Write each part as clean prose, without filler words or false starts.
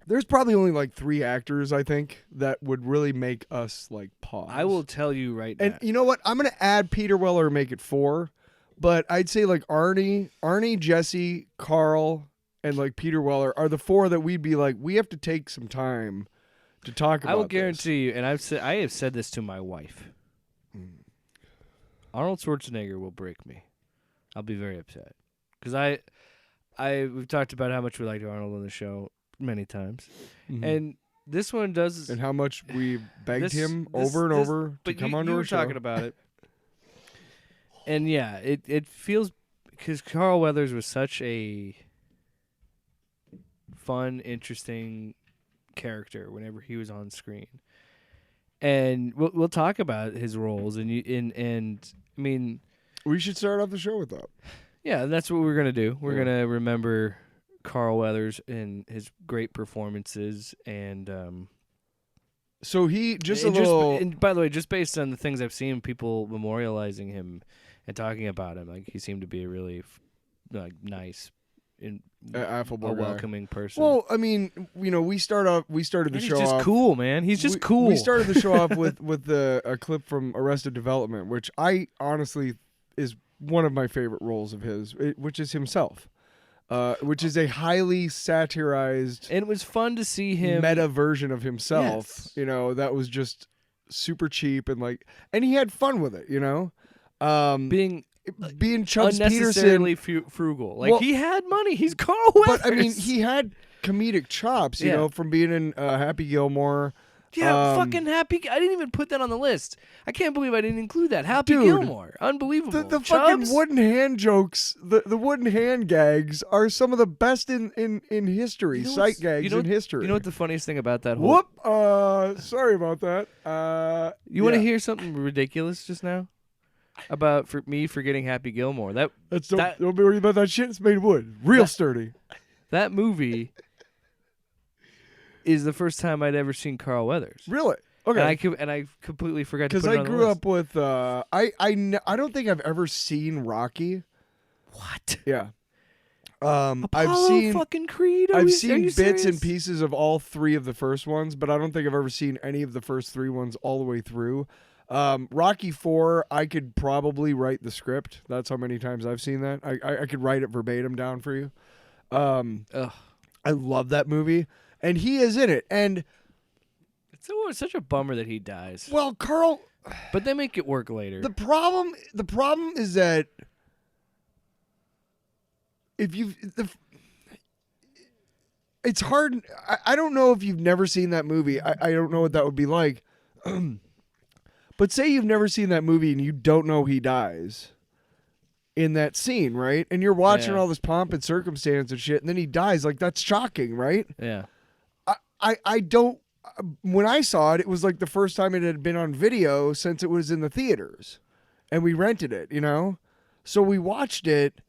There's probably only like 3 actors, I think, that would really make us like pause. I will tell you right now. And you know what? I'm gonna add Peter Weller and make it 4, but I'd say like Arnie, Jesse, Carl, and like Peter Weller are the 4 that we'd be like, we have to take some time to talk about. I will guarantee you, and I have said this to my wife. Arnold Schwarzenegger will break me. I'll be very upset because we've talked about how much we liked Arnold on the show many times, and this one does. And how much we begged him over and over to come onto our show. Talking about it, and yeah, it feels because Carl Weathers was such a fun, interesting character whenever he was on screen, and we'll talk about his roles and I mean, we should start off the show with that. Yeah, that's what we're gonna do. We're gonna remember Carl Weathers and his great performances, and so he just a little. And by the way, just based on the things I've seen, people memorializing him and talking about him, like he seemed to be a really nice and affable, welcoming person. Well, I mean, we started the show off. He's just cool, man. He's just cool. We started the show off with a clip from Arrested Development, which I honestly is one of my favorite roles of his, which is himself, which is a highly satirized, and it was fun to see him meta version of himself. Yes. That was just super cheap and he had fun with it. Being Chubbs unnecessarily frugal. Like, he had money. He's Carl Weathers. But I mean, he had comedic chops. You know, from being in Happy Gilmore. Yeah, fucking Happy. I didn't even put that on the list. I can't believe I didn't include that. Happy Gilmore. Unbelievable. The fucking wooden hand jokes, the wooden hand gags are some of the best in history. Sight gags in history. You know what the funniest thing about that whole... Whoop! Sorry about that. You want to hear something ridiculous just now? About me forgetting Happy Gilmore. Don't be worried about that shit. It's made of wood. Real sturdy. That movie is the first time I'd ever seen Carl Weathers. Really? Okay. And I completely forgot to put it on the list. Because I grew up with I don't think I've ever seen Rocky. What? Yeah. Apollo I've seen fucking Creed. I've seen bits and pieces of all 3 of the first ones, but I don't think I've ever seen any of the first 3 ones all the way through. Rocky 4, I could probably write the script. That's how many times I've seen that. I could write it verbatim down for you. I love that movie, and he is in it. And it's such a bummer that he dies. Well, Carl, but they make it work later. The problem is that it's hard. I don't know if you've never seen that movie. I don't know what that would be like. But say you've never seen that movie and you don't know he dies in that scene, right? And you're watching all this pomp and circumstance and shit, and then he dies. Like, that's shocking, right? Yeah. I don't... When I saw it, it was like the first time it had been on video since it was in the theaters. And we rented it, So we watched it,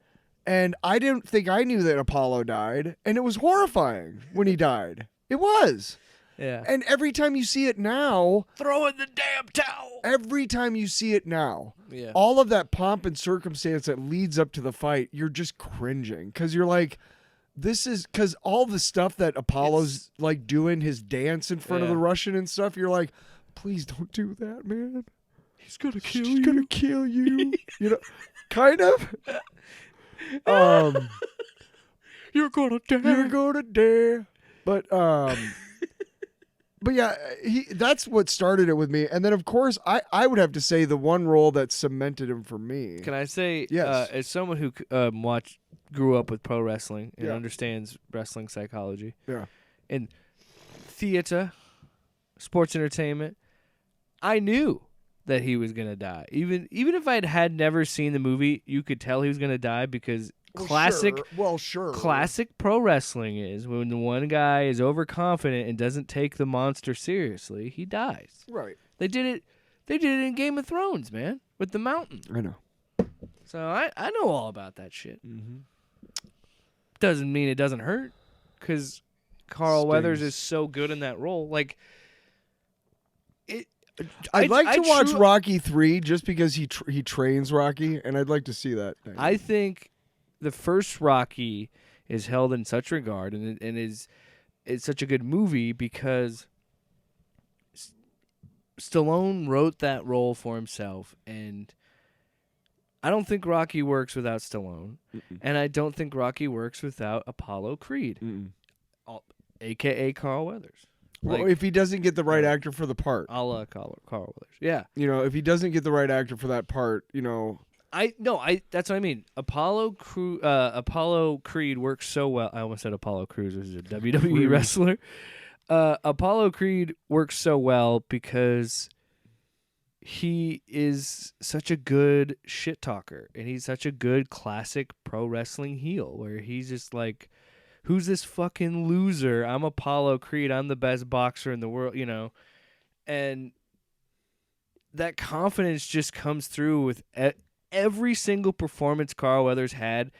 and I didn't think I knew that Apollo died, and it was horrifying when he died. It was. Yeah. And every time you see it now... Throw in the damn towel! Every time you see it now, yeah. all of that pomp and circumstance that leads up to the fight, you're just cringing. Because you're like, this is... Because all the stuff that Apollo's like doing, his dance in front of the Russian and stuff, you're like, please don't do that, man. He's gonna kill you. He's gonna kill you. Kind of. You're gonna die. You're gonna die. But yeah, that's what started it with me. And then, of course, I would have to say the one role that cemented him for me. Can I say, yes. As someone who grew up with pro wrestling and understands wrestling psychology, and theater, sports entertainment, I knew that he was going to die. Even if I had never seen the movie, you could tell he was going to die because... Classic pro wrestling is when the one guy is overconfident and doesn't take the monster seriously, he dies. Right. They did it in Game of Thrones, man, with the mountain. I know. So I know all about that shit. Mm-hmm. Doesn't mean it doesn't hurt, because Carl Weathers is so good in that role. Like, I'd like to watch Rocky 3 just because he trains Rocky, and I'd like to see that. I think the first Rocky is held in such regard and is it's such a good movie because Stallone wrote that role for himself, and I don't think Rocky works without Stallone, and I don't think Rocky works without Apollo Creed, a.k.a. Carl Weathers. Well, if he doesn't get the right actor for the part. A la Carl Weathers. Yeah. If he doesn't get the right actor for that part, that's what I mean. Apollo Creed works so well. I almost said Apollo Crews, who's a WWE wrestler. Apollo Creed works so well because he is such a good shit talker, and he's such a good classic pro wrestling heel where he's just like, who's this fucking loser? I'm Apollo Creed. I'm the best boxer in the world, and that confidence just comes through with every single performance Carl Weathers had.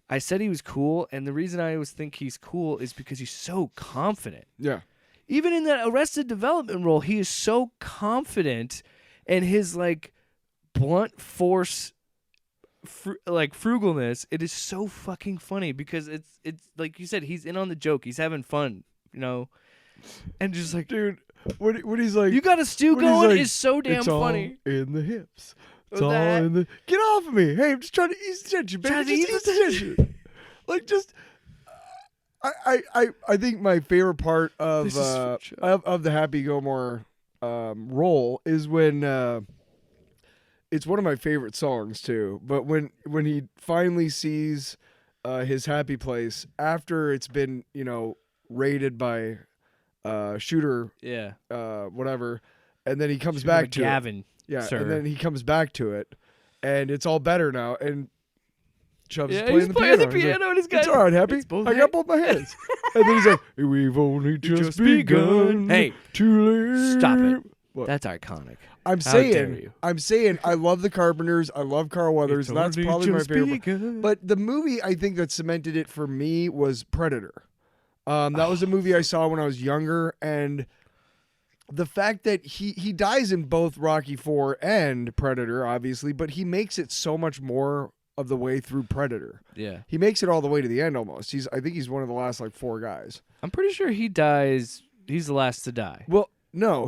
I said he was cool, and the reason I always think he's cool is because he's so confident. Yeah. Even in that Arrested Development role, he is so confident, and his blunt force, frugalness. It is so fucking funny because it's like you said, he's in on the joke. He's having fun, and just like, dude, what he's like, you got a stew going is so damn funny. In the hips. It's all in the. Get off of me! Hey, I'm just trying to ease the tension, baby. Just ease the tension. I think my favorite part of the Happy Gilmore role is when it's one of my favorite songs too. But when he finally sees his happy place after it's been raided by shooter, whatever, and then he comes back to Gavin. Sir. And then he comes back to it, and it's all better now. And Chubb's playing the piano. And he's got, it's all right, Happy. I got both my hands. And then he's like, we've only just begun. Hey, to live. Stop it. What? That's iconic. I'm saying, I love the Carpenters. I love Carl Weathers. And that's probably my favorite. But the movie I think that cemented it for me was Predator. That was a movie I saw when I was younger, and the fact that he dies in both Rocky IV and Predator, obviously, but he makes it so much more of the way through Predator. Yeah. He makes it all the way to the end almost. I think he's one of the last 4 guys. I'm pretty sure he dies. He's the last to die. Well, no,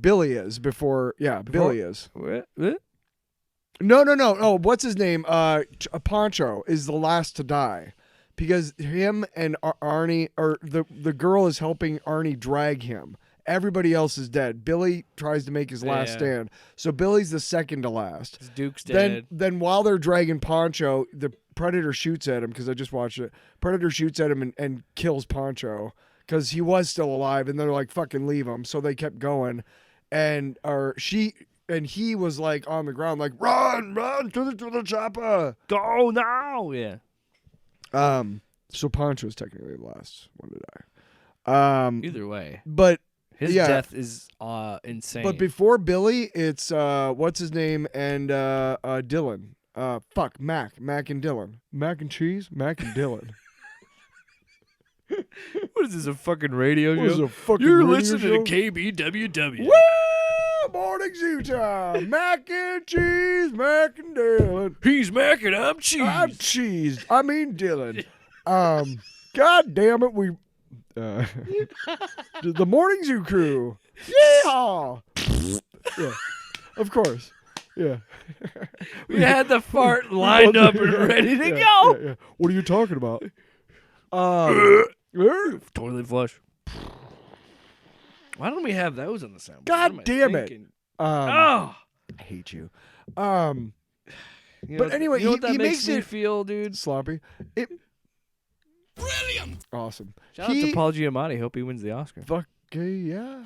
Billy is before. Yeah, Billy is. What? No. Oh, what's his name? Pancho is the last to die because him and Arnie, or the girl is helping Arnie drag him. Everybody else is dead. Billy tries to make his last stand. So Billy's the second to last. Duke's dead. Then while they're dragging Pancho, the Predator shoots at him, because I just watched it. Predator shoots at him and kills Pancho because he was still alive, and they're like, fucking leave him. So they kept going. And he was on the ground run to the chopper. Go now. Yeah. So Pancho's technically the last one to die. Either way. But his death is insane. But before Billy, it's what's his name and Dylan. Mac and Dylan. Mac and cheese, Mac and Dylan. What is this, a fucking radio show? What is a fucking You're radio listening show? to KBWW. Woo! Morning zoo time. Mac and cheese, Mac and Dylan. He's Mac and I'm cheese. I'm cheese. I mean Dylan. God damn it, we. The Morning Zoo crew. Yeehaw! Yeah, of course. Yeah. We had the fart lined up and ready to go. Yeah. What are you talking about? Toilet flush. Why don't we have those on the sound? God damn it. I hate you. You But anyway, you know what that he makes me it feel, dude? Sloppy. Brilliant. Awesome. Shout out to Paul Giamatti. Hope he wins the Oscar. Fuck yeah.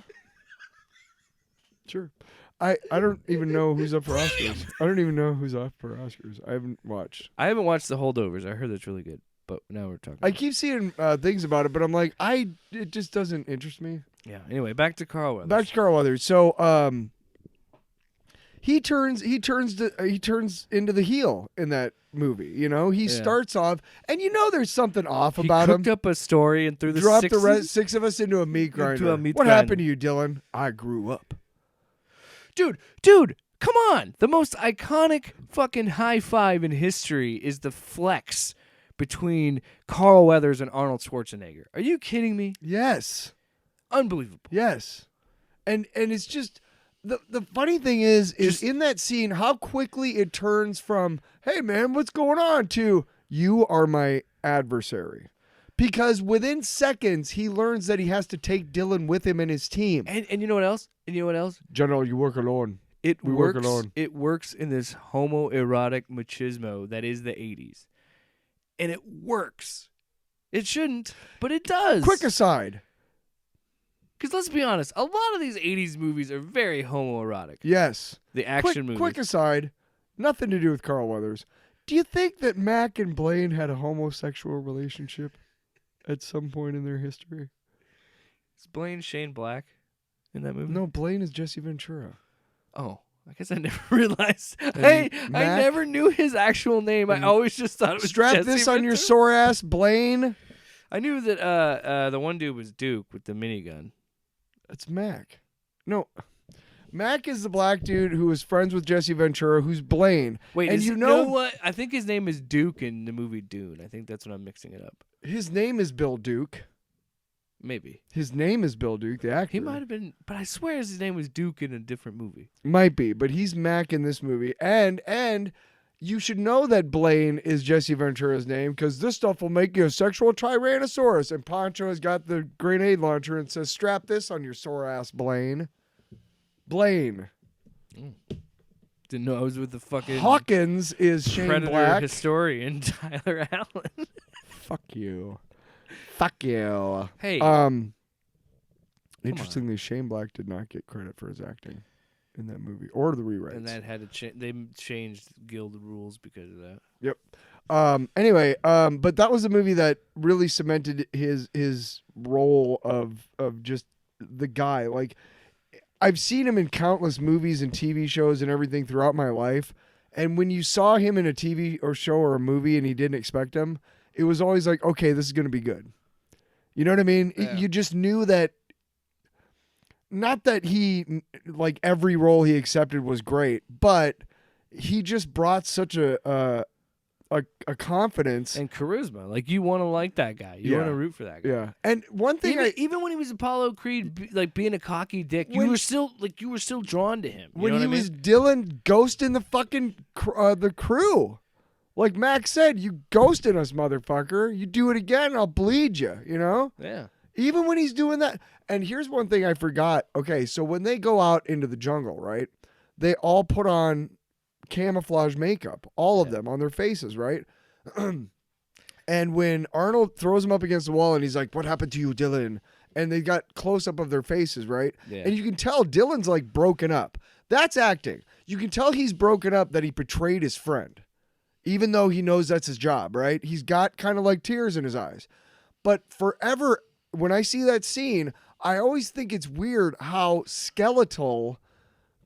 Sure. I don't even know who's up for Oscars. I don't even know who's up for Oscars. I haven't watched. I haven't watched The Holdovers. I heard that's really good. But now we're talking. I keep seeing things about it, but I'm like, it just doesn't interest me. Yeah. Anyway, back to Carl Weathers. So, he turns into the heel in that movie. He starts off, and there's something off about him. He cooked up a story and threw the dropped the 6 of us into a meat grinder. What happened to you, Dylan? I grew up. Dude, come on. The most iconic fucking high five in history is the flex between Carl Weathers and Arnold Schwarzenegger. Are you kidding me? Yes. Unbelievable. Yes. And it's just the funny thing is in that scene how quickly it turns from, hey man, what's going on, to you are my adversary. Because within seconds he learns that he has to take Dylan with him and his team. And you know what else? General, you work alone. We work alone. It works in this homoerotic machismo that is the 80s. And it works. It shouldn't, but it does. Quick aside. Because let's be honest, a lot of these 80s movies are very homoerotic. Yes. The action movies. Quick aside, nothing to do with Carl Weathers. Do you think that Mac and Blaine had a homosexual relationship at some point in their history? Is Blaine Shane Black in that movie? No, Blaine is Jesse Ventura. Oh, I guess I never realized. I never knew his actual name. I always just thought it was Strap Jesse this Ventura. on your sore ass, Blaine. I knew that the one dude was Duke with the minigun. It's Mac. No. Mac is the black dude who is friends with Jesse Ventura, who's Blaine. Wait, and you know what? I think his name is Duke in the movie Dune. I think that's when I'm mixing it up. His name is Bill Duke. Maybe. His name is Bill Duke, the actor. He might have been, but I swear his name was Duke in a different movie. Might be, but he's Mac in this movie. And you should know that Blaine is Jesse Ventura's name, because this stuff will make you a sexual tyrannosaurus. And Pancho has got the grenade launcher and says, strap this on your sore ass, Blaine. Blaine. Didn't know I was with the fucking Hawkins is Shane Predator Black. historian Tyler Allen. Fuck you. Fuck you. Hey. Interestingly, Shane Black did not get credit for his acting in that movie or the rewrites. And that had to they changed guild rules because of that. Yep. Anyway, but that was a movie that really cemented his role of just the guy. Like, I've seen him in countless movies and TV shows and everything throughout my life. And when you saw him in a TV or show or a movie and you didn't expect him, it was always like, okay, this is going to be good. You know what I mean? Yeah. You just knew that, not that he, like, every role he accepted was great, but he just brought such a confidence and charisma. Like, you want to like that guy. You want to root for that guy. Yeah. And one thing, even when he was Apollo Creed, like being a cocky dick, you were still drawn to him. When he was Dylan ghosting the fucking the crew. Like Max said, you ghosted us, motherfucker. You do it again, I'll bleed you, you know? Yeah. Even when he's doing that. And here's one thing I forgot. Okay, so when they go out into the jungle, right? They all put on camouflage makeup, all of them on their faces, right? And when Arnold throws him up against the wall and he's like, what happened to you, Dylan? And they got close up of their faces, right? Yeah. And you can tell Dylan's like broken up. That's acting. You can tell he's broken up, that he betrayed his friend, even though he knows that's his job, right? He's got kind of like tears in his eyes. But forever, when I see that scene, I always think it's weird how skeletal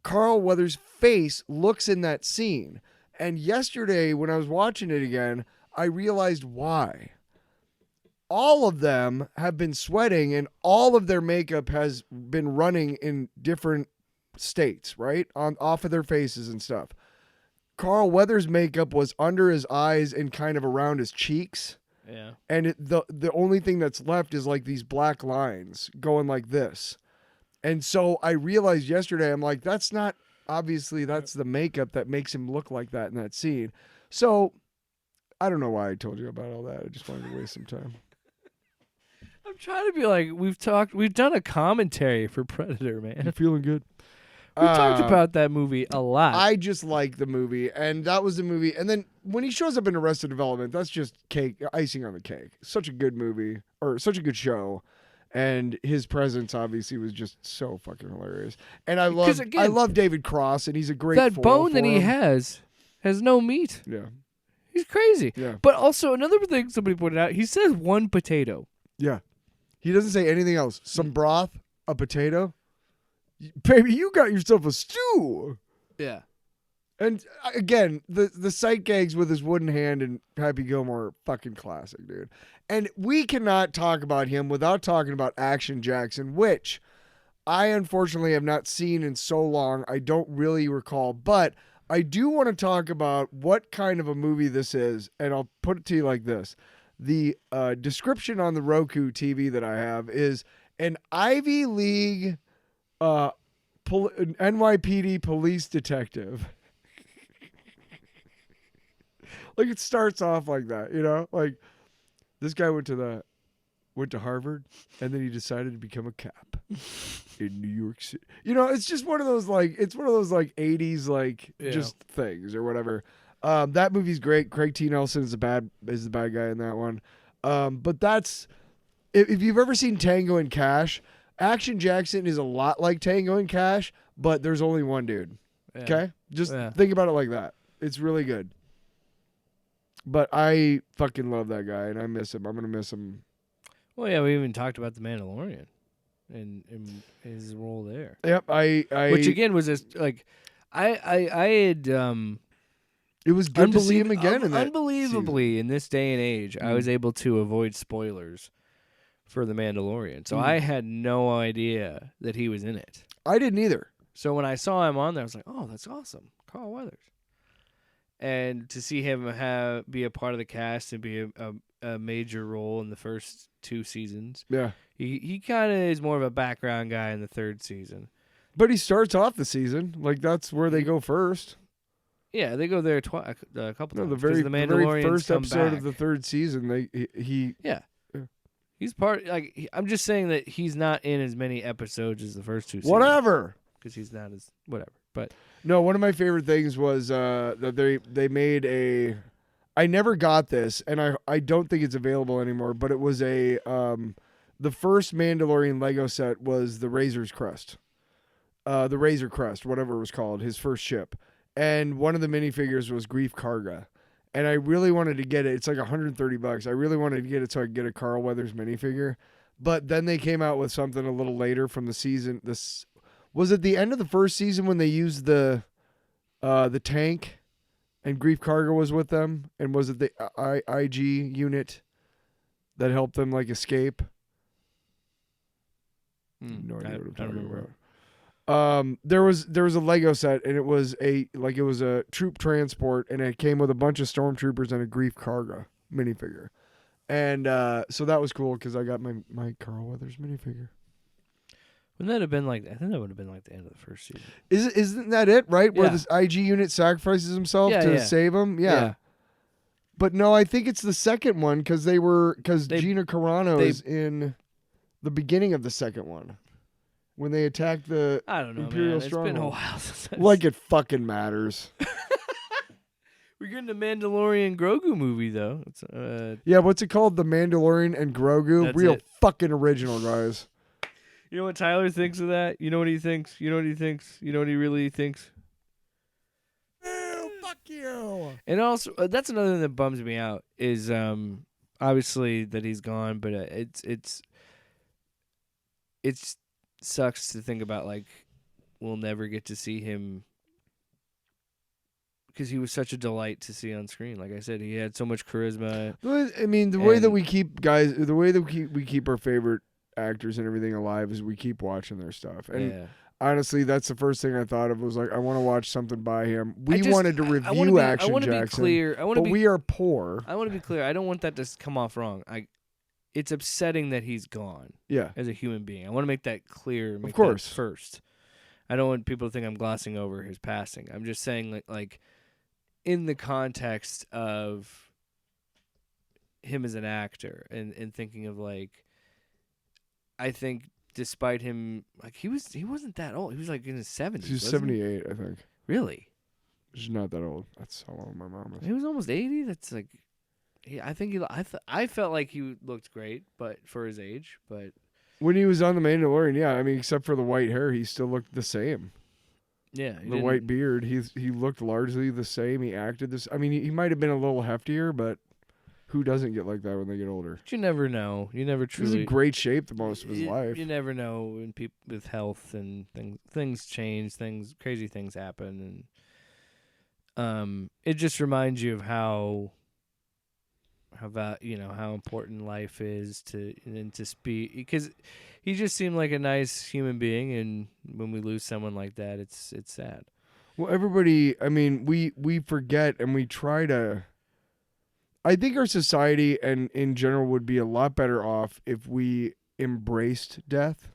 Carl Weathers' face looks in that scene. And yesterday, when I was watching it again, I realized why. All of them have been sweating and all of their makeup has been running in different states, right? Off of their faces and stuff. Carl Weathers' makeup was under his eyes and kind of around his cheeks. Yeah. And the only thing that's left is like these black lines going like this. And so I realized yesterday, I'm like, that's not, obviously that's the makeup that makes him look like that in that scene. So I don't know why I told you about all that. I just wanted to waste some time. I'm trying to be like, we've done a commentary for Predator, man. I'm feeling good. We talked about that movie a lot. I just like the movie, and that was the movie. And then when he shows up in Arrested Development, that's just icing on the cake. Such a good movie, or such a good show. And his presence obviously was just so fucking hilarious. And I love David Cross, and he's a great that foil bone that for he him. has no meat. Yeah. He's crazy. Yeah. But also another thing somebody pointed out, he says one potato. Yeah. He doesn't say anything else. Some broth, a potato. Baby, you got yourself a stew. Yeah. And again, the sight gags with his wooden hand and Happy Gilmore are fucking classic, dude. And we cannot talk about him without talking about Action Jackson, which I unfortunately have not seen in so long. I don't really recall, but I do want to talk about what kind of a movie this is, and I'll put it to you like this. The description on the Roku TV that I have is an Ivy League NYPD police detective. Like, it starts off like that, you know? Like, this guy went to Harvard, and then he decided to become a cop in New York City. You know, it's just one of those like 80s just things or whatever. That movie's great. Craig T. Nelson is the bad guy in that one. But that's if you've ever seen Tango and Cash, Action Jackson is a lot like Tango and Cash, but there's only one dude. Yeah. Okay? Just think about it like that. It's really good. But I fucking love that guy, and I miss him. I'm gonna miss him. Well, yeah, we even talked about the Mandalorian and his role there. Yep, which again was I had it was good to see him again. Unbelievably, in this day and age, I was able to avoid spoilers for the Mandalorian, so I had no idea that he was in it. I didn't either. So when I saw him on there, I was like, "Oh, that's awesome, Carl Weathers." And to see him be a part of the cast and be a major role in the first 2 seasons. Yeah. He kind of is more of a background guy in the 3rd season. But he starts off the season. Like, that's where they go first. Yeah, they go there a couple times. No, the very first episode of the 3rd season, he Yeah. He's part, I'm just saying that he's not in as many episodes as the first 2 seasons. Whatever. Because he's not as, whatever. But no, one of my favorite things was that they made I never got this, and I don't think it's available anymore, but it was the first Mandalorian Lego set was the Razor's Crest. The Razor Crest, whatever it was called, his first ship. And one of the minifigures was Grief Karga. And I really wanted to get it. It's like $130. I really wanted to get it so I could get a Carl Weathers minifigure. But then they came out with something a little later from the season. Was it the end of the first season when they used the tank and Grief Karga was with them? And was it the IG unit that helped them escape? No idea what I'm talking about. There was a Lego set, and it was a troop transport, and it came with a bunch of stormtroopers and a Grief Karga minifigure. And so that was cool because I got my Carl Weathers minifigure. Wouldn't that have been I think that would have been the end of the first season. Isn't that it, right? Where this IG unit sacrifices himself to save him? Yeah. But no, I think it's the second one because Gina Carano is in the beginning of the second one. When they attacked the Imperial Stronghold. It's been a while since like it fucking matters. We're getting a Mandalorian Grogu movie though. It's yeah, what's it called? The Mandalorian and Grogu. Real fucking original, guys. You know what Tyler thinks of that? You know what he thinks? You know what he thinks? You know what he really thinks? Ew, fuck you. And also, that's another thing that bums me out is obviously that he's gone, but it's sucks to think about we'll never get to see him because he was such a delight to see on screen. Like I said, he had so much charisma. I mean, the way that we keep we keep our favorite actors and everything alive is we keep watching their stuff. And honestly, that's the first thing I thought of was I want to watch something by him. We wanted to review Action Jackson. I want to be clear. We are poor. I want to be clear. I don't want that to come off wrong. It's upsetting that he's gone. Yeah. As a human being, I want to make that clear. Of course. First, I don't want people to think I'm glossing over his passing. I'm just saying, in the context of him as an actor, and thinking of I think despite him, he wasn't that old. He was in his 70s. He was 78, I think. Really? He's not that old. That's how old my mom is. He was almost 80. That's I felt like he looked great, but for his age. But when he was on the Mandalorian, yeah, I mean, except for the white hair, he still looked the same. Yeah, the white beard, he looked largely the same. He acted this. I mean, he might have been a little heftier, but who doesn't get like that when they get older? But you never know. You never truly. He's in great shape the most of his life. You never know when people with health and things change, crazy things happen, and it just reminds you of how important life is to speak, because he just seemed like a nice human being, and when we lose someone like that, it's sad. Well, everybody, I mean, we forget and we try to. I think our society and in general would be a lot better off if we embraced death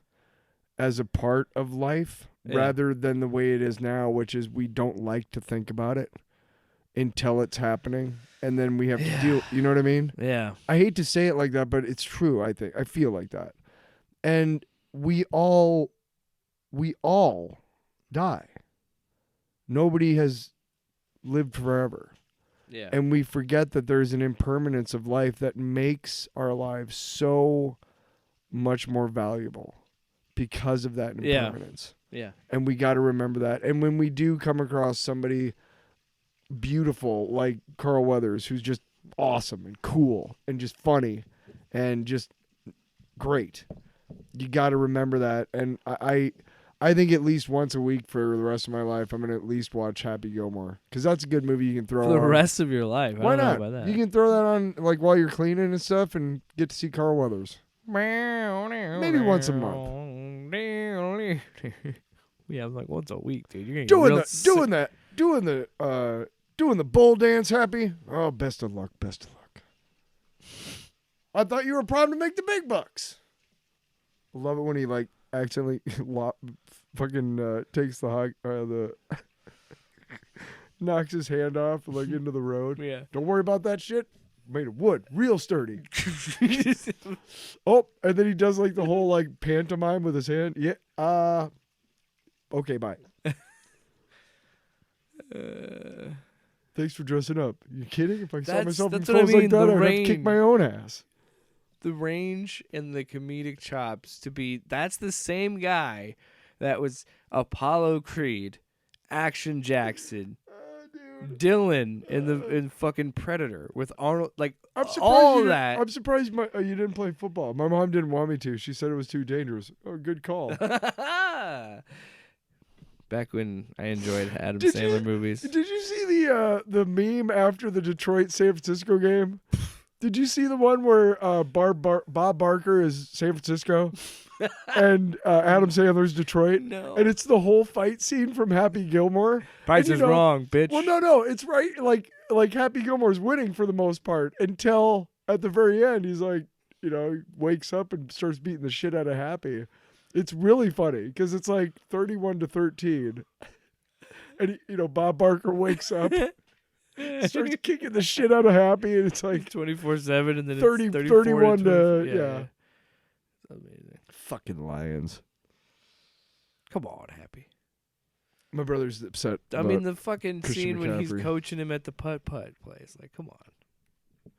as a part of life rather than the way it is now, which is we don't like to think about it until it's happening. And then we have to deal. You know what I mean? Yeah. I hate to say it like that, but it's true. I feel like that. And we all die. Nobody has lived forever. Yeah. And we forget that there's an impermanence of life that makes our lives so much more valuable because of that impermanence. Yeah. And we got to remember that. And when we do come across somebody beautiful like Carl Weathers, who's just awesome and cool and just funny and just great, you got to remember that. And I think at least once a week for the rest of my life, I'm going to at least watch Happy Gilmore. Because that's a good movie you can throw on. For the on. rest of your life. Why I don't not? know about that. You can throw that on like while you're cleaning and stuff and get to see Carl Weathers. Maybe once a month. Yeah, like once a week, dude. You're Doing the bull dance, Happy. Oh, best of luck. I thought you were primed to make the big bucks. I love it when he like accidentally fucking takes the knocks his hand off like into the road. Yeah. Don't worry about that shit. Made of wood, real sturdy. Oh, and then he does like the whole like pantomime with his hand. Yeah. Okay, bye. Thanks for dressing up. You kidding? If I saw myself in clothes like that, I'd have to kick my own ass. The range and the comedic chops to be, that's the same guy that was Apollo Creed, Action Jackson, Dylan in fucking Predator with Arnold, like all that. I'm surprised you didn't play football. My mom didn't want me to. She said it was too dangerous. Oh, good call. Back when I enjoyed Adam Sandler movies. Did you see the meme after the Detroit San Francisco game? Did you see the one where Bob Barker is San Francisco and Adam Sandler's Detroit? No. And it's the whole fight scene from Happy Gilmore. Price is wrong, bitch. Well, no, it's right. Like Happy Gilmore's winning for the most part until at the very end he's like, wakes up and starts beating the shit out of Happy. It's really funny because it's like 31-13, and Bob Barker wakes up. Starts kicking the shit out of Happy, and it's like 24/7, and then 31 to yeah. Amazing. Fucking Lions. Come on, Happy. My brother's upset. I mean, the fucking Christian scene when he's McCaffrey. coaching him at the putt-putt place. Like, come on.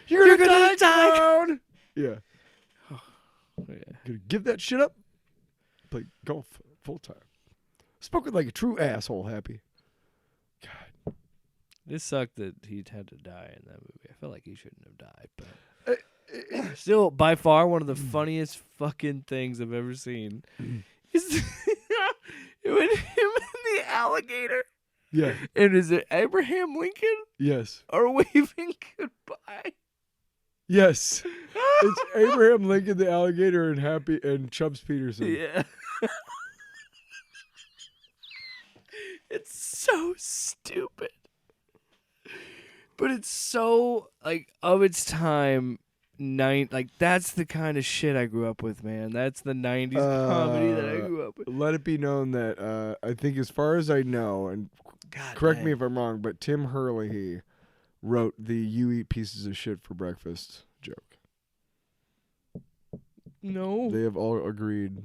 You're gonna die down. Yeah. Yeah. Gonna give that shit up. Play golf full time. Spoken like a true asshole, Happy. God. It sucked that he had to die in that movie. I feel like he shouldn't have died, but still, by far, one of the funniest fucking things I've ever seen is when him and the alligator. Yeah. And is it Abraham Lincoln? Yes. Are waving goodbye? Yes. It's Abraham Lincoln, the alligator, and Happy and Chubbs Peterson. Yeah. It's so stupid. But it's so, like, of its time, like, that's the kind of shit I grew up with, man. That's the 90s comedy that I grew up with. Let it be known that I think as far as I know, and correct me if I'm wrong, but Tim Hurley wrote the "You eat pieces of shit for breakfast" joke. No. They have all agreed.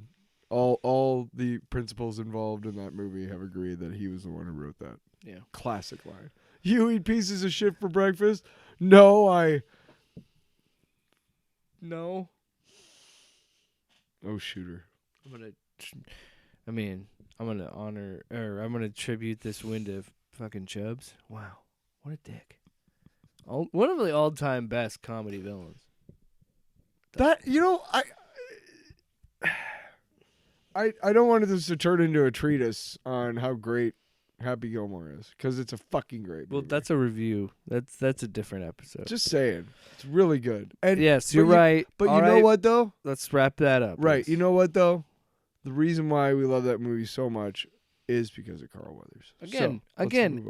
All the principals involved in that movie have agreed that he was the one who wrote that. Yeah. Classic line. You eat pieces of shit for breakfast? No, No. Oh, shooter. I'm gonna honor, or I'm gonna tribute this win to fucking Chubbs. Wow. What a dick. One of the all-time best comedy villains. I don't want this to turn into a treatise on how great Happy Gilmore is, because it's a fucking great movie. Well, that's a review. That's a different episode. Just saying. It's really good. And yes, you're right. But you know what, though? Let's wrap that up. Right. Please. You know what, though? The reason why we love that movie so much is because of Carl Weathers. Again,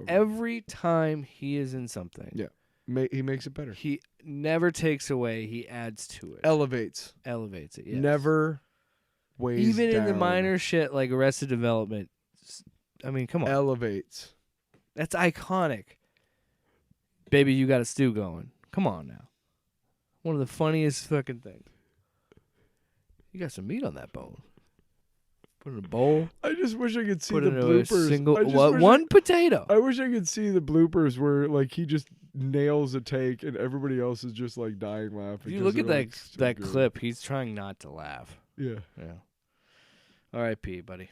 every time he is in something, he makes it better. He never takes away. He adds to it. Elevates it. Yes. Never weighs even down. In the minor shit like Arrested Development. I mean, come on. Elevates. That's iconic. Baby, you got a stew going. Come on now. One of the funniest fucking things. You got some meat on that bone. Put it in a bowl. I just wish I could see Put the it in bloopers. One potato. I wish I could see the bloopers where like he just nails a take and everybody else is just like dying laughing. If you look at that clip, he's trying not to laugh. Yeah. R.I.P. buddy.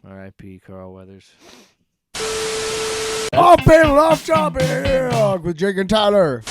R.I.P. Carl Weathers. Off panel, off topic with Jake and Tyler.